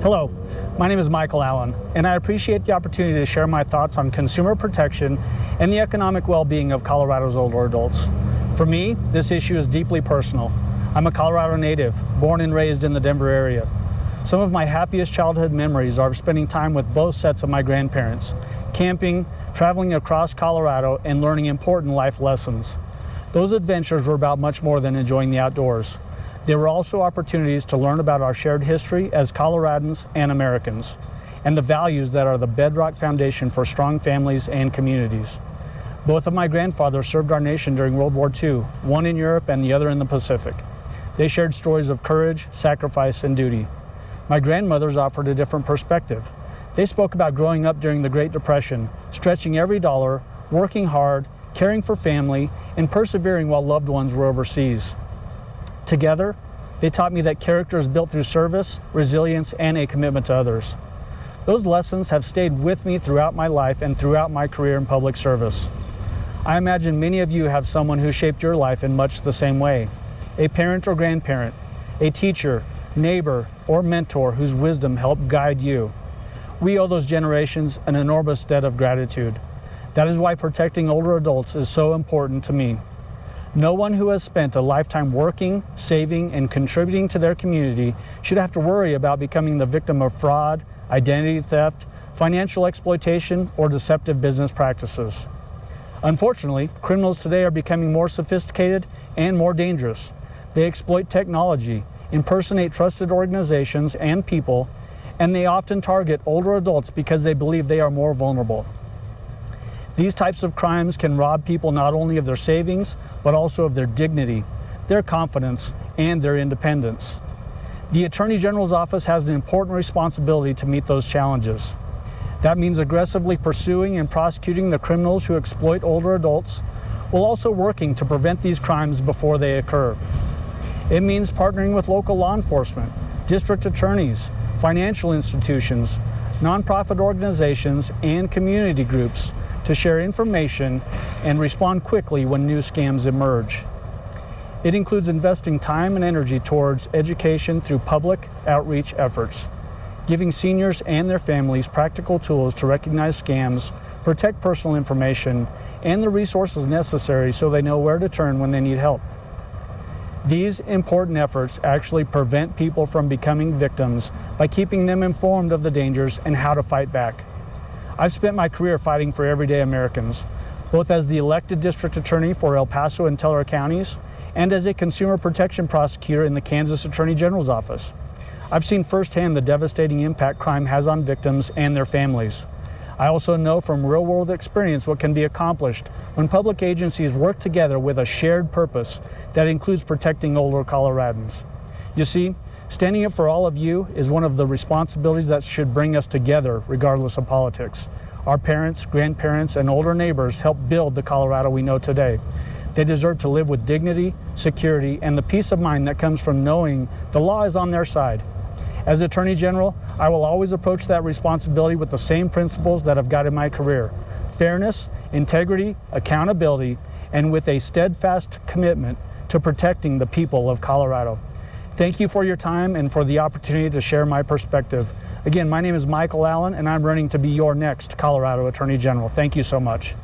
Hello, my name is Michael Allen, and I appreciate the opportunity to share my thoughts on consumer protection and the economic well-being of Colorado's older adults. For me, this issue is deeply personal. I'm a Colorado native, born and raised in the Denver area. Some of my happiest childhood memories are spending time with both sets of my grandparents, camping, traveling across Colorado, and learning important life lessons. Those adventures were about much more than enjoying the outdoors. They were also opportunities to learn about our shared history as Coloradans and Americans, and the values that are the bedrock foundation for strong families and communities. Both of my grandfathers served our nation during World War II, one in Europe and the other in the Pacific. They shared stories of courage, sacrifice, and duty. My grandmothers offered a different perspective. They spoke about growing up during the Great Depression, stretching every dollar, working hard, caring for family, and persevering while loved ones were overseas. Together, they taught me that character is built through service, resilience, and a commitment to others. Those lessons have stayed with me throughout my life and throughout my career in public service. I imagine many of you have someone who shaped your life in much the same way. A parent or grandparent, a teacher, neighbor, or mentor whose wisdom helped guide you. We owe those generations an enormous debt of gratitude. That is why protecting older adults is so important to me. No one who has spent a lifetime working, saving, and contributing to their community should have to worry about becoming the victim of fraud, identity theft, financial exploitation, or deceptive business practices. Unfortunately, criminals today are becoming more sophisticated and more dangerous. They exploit technology, impersonate trusted organizations and people, and they often target older adults because they believe they are more vulnerable. These types of crimes can rob people not only of their savings, but also of their dignity, their confidence, and their independence. The Attorney General's office has an important responsibility to meet those challenges. That means aggressively pursuing and prosecuting the criminals who exploit older adults, while also working to prevent these crimes before they occur. It means partnering with local law enforcement, district attorneys, financial institutions, nonprofit organizations, and community groups to share information and respond quickly when new scams emerge. It includes investing time and energy towards education through public outreach efforts, giving seniors and their families practical tools to recognize scams, protect personal information, and the resources necessary so they know where to turn when they need help. These important efforts actually prevent people from becoming victims by keeping them informed of the dangers and how to fight back. I've spent my career fighting for everyday Americans, both as the elected district attorney for El Paso and Teller counties, and as a consumer protection prosecutor in the Kansas Attorney General's office. I've seen firsthand the devastating impact crime has on victims and their families. I also know from real-world experience what can be accomplished when public agencies work together with a shared purpose that includes protecting older Coloradans. You see, standing up for all of you is one of the responsibilities that should bring us together regardless of politics. Our parents, grandparents, and older neighbors helped build the Colorado we know today. They deserve to live with dignity, security, and the peace of mind that comes from knowing the law is on their side. As Attorney General, I will always approach that responsibility with the same principles that have guided my career: fairness, integrity, accountability, and with a steadfast commitment to protecting the people of Colorado. Thank you for your time and for the opportunity to share my perspective. Again, my name is Michael Allen, and I'm running to be your next Colorado Attorney General. Thank you so much.